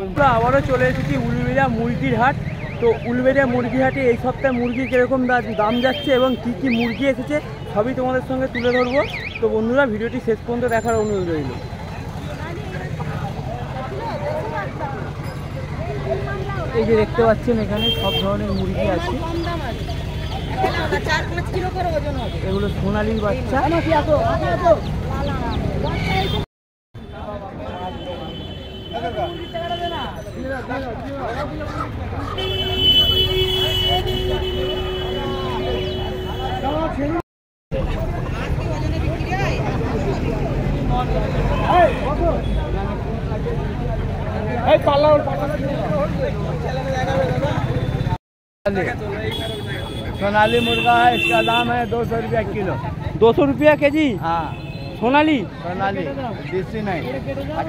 আমরা আবারও চলে এসেছি উলুবেড়িয়া মুরগির হাট। তো উলুবেড়িয়া মুরগির হাটে এই সপ্তাহে মুরগি কীরকম দাম যাচ্ছে এবং কী কী মুরগি এসেছে সবই তোমাদের সঙ্গে তুলে ধরবো। তো বন্ধুরা ভিডিওটি শেষ পর্যন্ত দেখার অনুরোধ রইল। এই যে দেখতে পাচ্ছেন এখানে সব ধরনের মুরগি আছে, এগুলো সোনালির বাচ্চা। सोनाली मुर्गा है, इसका दाम है 200 रुपया किलो। 200 रुपया के जी? हाँ सोनाली सोनाली देसी नहीं।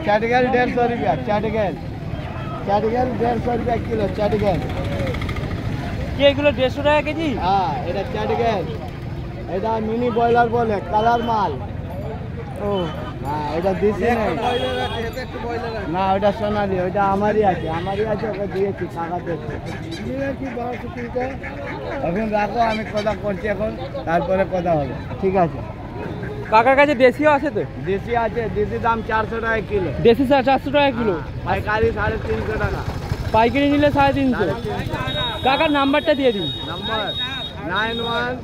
चटगल 150 रुपया, चटगल 150 रुपया किलो। चटगल এগুলো 150 টাকা কেজি? হ্যাঁ, এটা চটগল, এটা মিনি বয়লার বলে, কালার মাল। ও হ্যাঁ, এটা দেশি নেই না, ওটা সোনালি, ওটা আমারই আছে, ওকে দিয়েছি টাকা দিয়েছি। এখন রাখো, আমি কথা করছি এখন, তারপরে কথা হবে, ঠিক আছে? কাকার কাছে দেশিও আছে? তো দেশি আছে, দেশি দাম 400 টাকা কিলো। দেশি 400 টাকা কিলো, পাইকারি 350 টাকা, পাইকারি নিলে 350। কাকার নাম্বারটা দিয়ে দিন। নাম্বার 91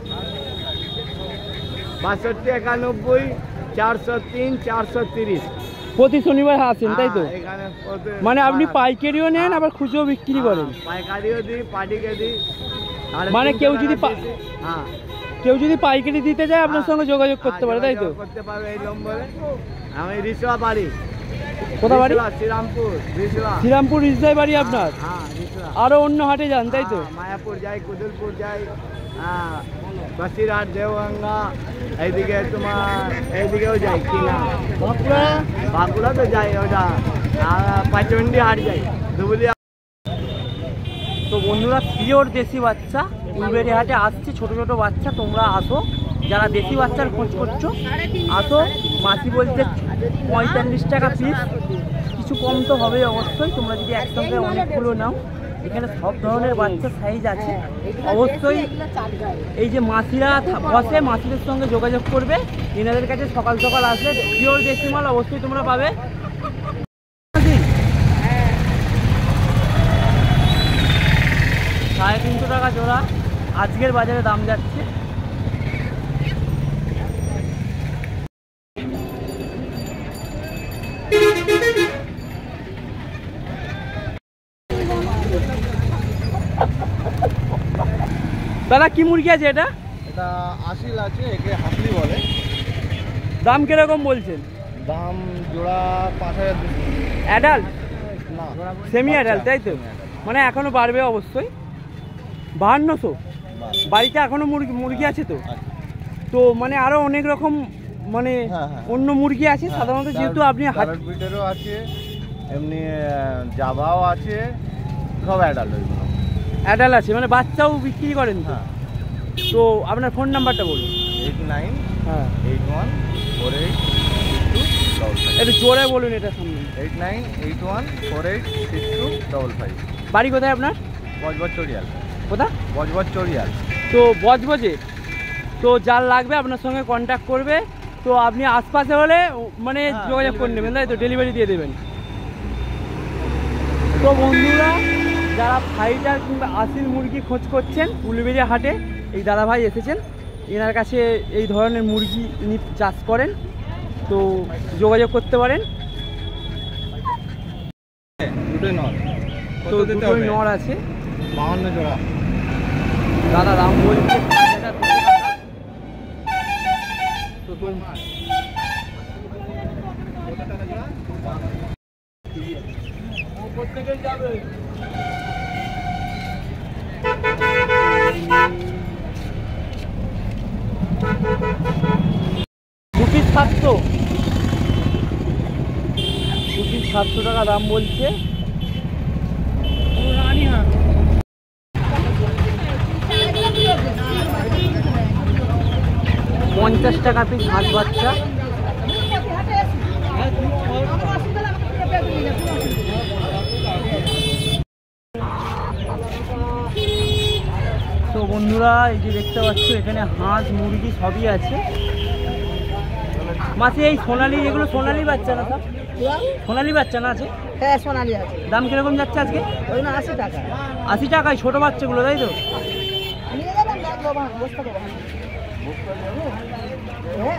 62 91 403 430। প্রতি শনিবার আসেন তাই তো? মানে আপনি পাইকারিও নেন আবার খুচরো বিক্রি করেন? পাইকারিও দিই, পাটিকে দিই। মানে কেউ যদি পাইকারি দিতে চায় আপনার সঙ্গে যোগাযোগ করতে পারে তাই তো? করতে পারবে এই নম্বরে। আমি রিসোয়া বাড়ি। কোথা বাড়ি? শ্রীরামপুর রিসোয়ায় বাড়ি আপনার? আরো অন্য হাটে যান তাই তো? মায়াপুর যাই, কুদুলপুর যাই, বসিরহাট, দেওগঙ্গা, এইদিকে তোমার এইদিকেও যাই কিনা, বাঁকুড়া তো যাই, ওটা পাঁচমন্ডি হাট যাই, ধুবুলিয়া। তো বন্ধুরা পিওর দেশি বাচ্চা উলুবেড়িয়া হাটে আসছে, ছোট ছোট বাচ্চা। তোমরা আসো, যারা দেশি বাচ্চার খোঁজ করছো আসো। মাসি বলছে 45 টাকা পিস, কিছু কম তো হবে অবশ্যই। তোমরা যদি একসঙ্গে অনেকগুলো নাও, এখানে সব ধরনের বাচ্চা সাইজ আছে। অবশ্যই এই যে মাসিরা বসে, মাসিদের সঙ্গে যোগাযোগ করবে, এনাদের কাছে সকাল সকাল আসলে পিওর দেশি মাল অবশ্যই তোমরা পাবে। 350 টাকা জোড়া আজকের বাজারে দাম যাচ্ছে। দাদা কি মুরগি আছে এটা? এটা আসিল আছে, একে হাসলি বলে। দাম কিরকম বলছেন? দাম জোড়া 5000। অ্যাডাল্ট না, সেমি অ্যাডাল্ট তাই তো? মানে এখনো বাড়বে অবশ্যই। 5200। বাড়িতে এখনো মুরগি আছে তো? তো মানে আরো অনেক রকম মানে অন্য মুরগি আছে সাধারণত, যেহেতু আপনি হাটবিটেরও আছে, এমনি জাভাও আছে, সব অ্যাডাল্ট। অ্যাডাল্ট আছে মানে বাচ্চাও বিক্রি করেন তো? তো আপনার ফোন নাম্বারটা বলুন। 89 হ্যাঁ 81 48 6255। একটু জোরে বলুন এটা সামনে। 89 81 48 6255। বাড়ি কোথায় আপনার? বজবজ চড়িয়াল। কোথা? বজবজ চড়িয়াল। তো বজবজে তো যার লাগবে আপনার সঙ্গে কন্ট্যাক্ট করবে। তো আপনি আশপাশে হলে মানে যোগাযোগ করে নেবেন তাই তো? ডেলিভারি দিয়ে দেবেন। তো বন্ধুরা যারা ফাইটার কিংবা আসিল মুরগি খোঁজ করছেন উলুবেড়িয়া হাটে, এই দাদাভাই এসেছেন, এনার কাছে এই ধরনের মুরগি ইনি চাষ করেন, তো যোগাযোগ করতে পারেন। তো দুটোই নর আছে, 52 জোড়া। দাদা দাম বলছে 5000 টাকা। তো প্রত্যেকেই যাবে। 2 পিস 700, 2 পিস 700 টাকা দাম বলছে। 50 টাকা পিস হাঁস বাচ্চা। বন্ধুরা এই যে দেখতে পাচ্ছ এখানে হাঁস মুরগি সবই আছে। মাসি এই সোনালি, এগুলো সোনালি বাচ্চা না? সোনালি বাচ্চা না আছে? হ্যাঁ সোনালি আছে। দাম কিরকম যাচ্ছে আজকে? ওই না 80 টাকা। 80 টাকায় ছোট বাচ্চাগুলো, তাই তো? নিয়ে যাবেন দেখো বস্তা দেবো। হ্যাঁ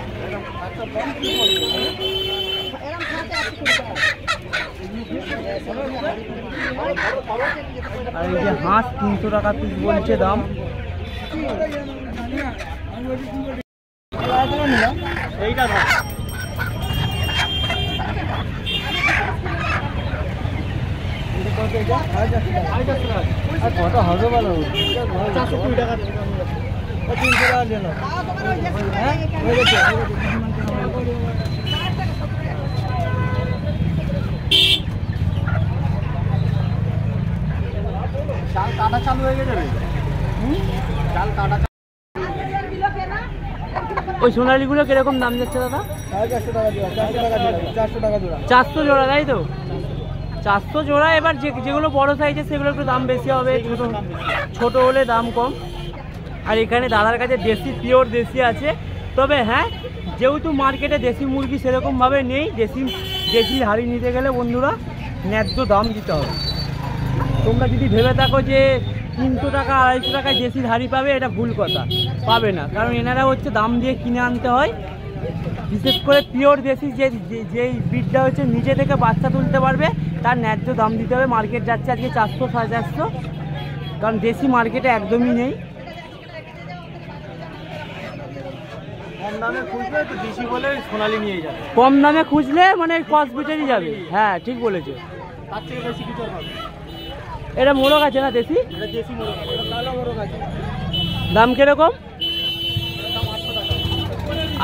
এরকম খাতে 80 টাকা। আর এই যে হাঁস 300 টাকা পিস বলছে দাম। এইটা ধর কত হবে বলো? 420 টাকা 300 টাকা দিল। হ্যাঁ হয়ে গেছে। চাল কাটা চালু হয়ে গেছে। চাল কাটা ওই সোনালিগুলো কিরকম দাম যাচ্ছে দাদা? 450 টাকা জোড়া। 400 টাকা জোড়া। 400 জোড়া, তাই তো? 400 জোড়া। এবার যেগুলো বড় সাইজের সেগুলো একটু দাম বেশি হবে, ছোট হলে দাম কম। আর এখানে দাদার কাছে দেশি, পিওর দেশি আছে। তবে হ্যাঁ, যেহেতু মার্কেটে দেশি মুরগি সেরকমভাবে নেই, দেশি হাড়ি নিতে গেলে বন্ধুরা ন্যায্য দাম দিতে হবে। তোমরা যদি ভেবে থাকো যে 300 টাকা 250 টাকায় দেশির হাড়ি পাবে, এটা ভুল কথা, পাবে না। কারণ এনারা হচ্ছে দাম দিয়ে কিনে আনতে হয়। বিশেষ করে পিওর দেশি যেই ব্রিডটা হচ্ছে নিজে থেকে বাচ্চা তুলতে পারবে, তার ন্যায্য দাম দিতে হবে। মার্কেট যাচ্ছে আজকে 400 450, কারণ দেশি মার্কেটে একদমই নেই। কম দামে খুঁজলে তো দেশি বলে সোনালি নিয়ে যাবে। কম দামে খুঁজলে মানে কসবিটারই যাবে। হ্যাঁ ঠিক বলেছো। তার থেকে বেশি কিছু হবে। এটা মোরগ আছে না দেশি? এটা দেশি মোরগ, এটা কালো মোরগ আছে। দাম কিরকম?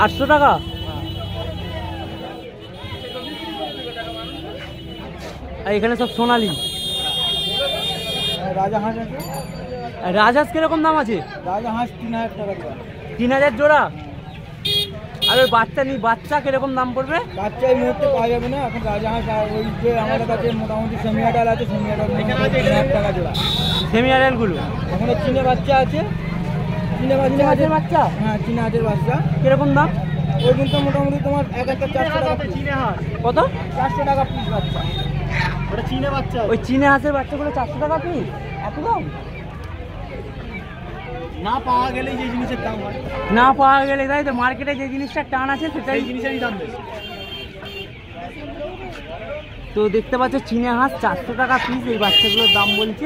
800 টাকা। আর এখানে সব সোনালি। রাজহাঁস আছে। রাজহাঁস কিরকম দাম আছে? রাজহাঁস 3000 টাকা জোড়া। 3000 জোড়া। আর ওই বাচ্চা কিরকম দাম পড়বে? বাচ্চা এই মুহূর্তে পাওয়া যাবে না এখন। রাজহাঁস আর ওই যে আমাদের কাছে মোটামুটি সেমি আডাল আছে, সেমি আডাল 3000 টাকা জোড়া। সেমি আডালগুলো এখন চীনে বাচ্চা আছে। চীনে বাচ্চা? হ্যাঁ চীনে হাঁসের বাচ্চা। কিরকম দাম? ওই কিন্তু মোটামুটি তোমার এক একটা 400 টাকা। চীনে হাঁস কত? 400 টাকা পিস বাচ্চা। ওটা চীনে বাচ্চা। ওই চীনে হাঁসের বাচ্চাগুলো 400 টাকা পিস? এত দাম? না পাওয়া গেলে যে জিনিসের দাম হয়, না পাওয়া গেলে, তাই তো? মার্কেটে যে জিনিসটা টান আছে সেটাই জিনিসেরই দাম বেশি। তো দেখতে পাচ্ছ চীনে হাঁস 400 টাকা পিস এই বাচ্চাগুলোর দাম বলছে।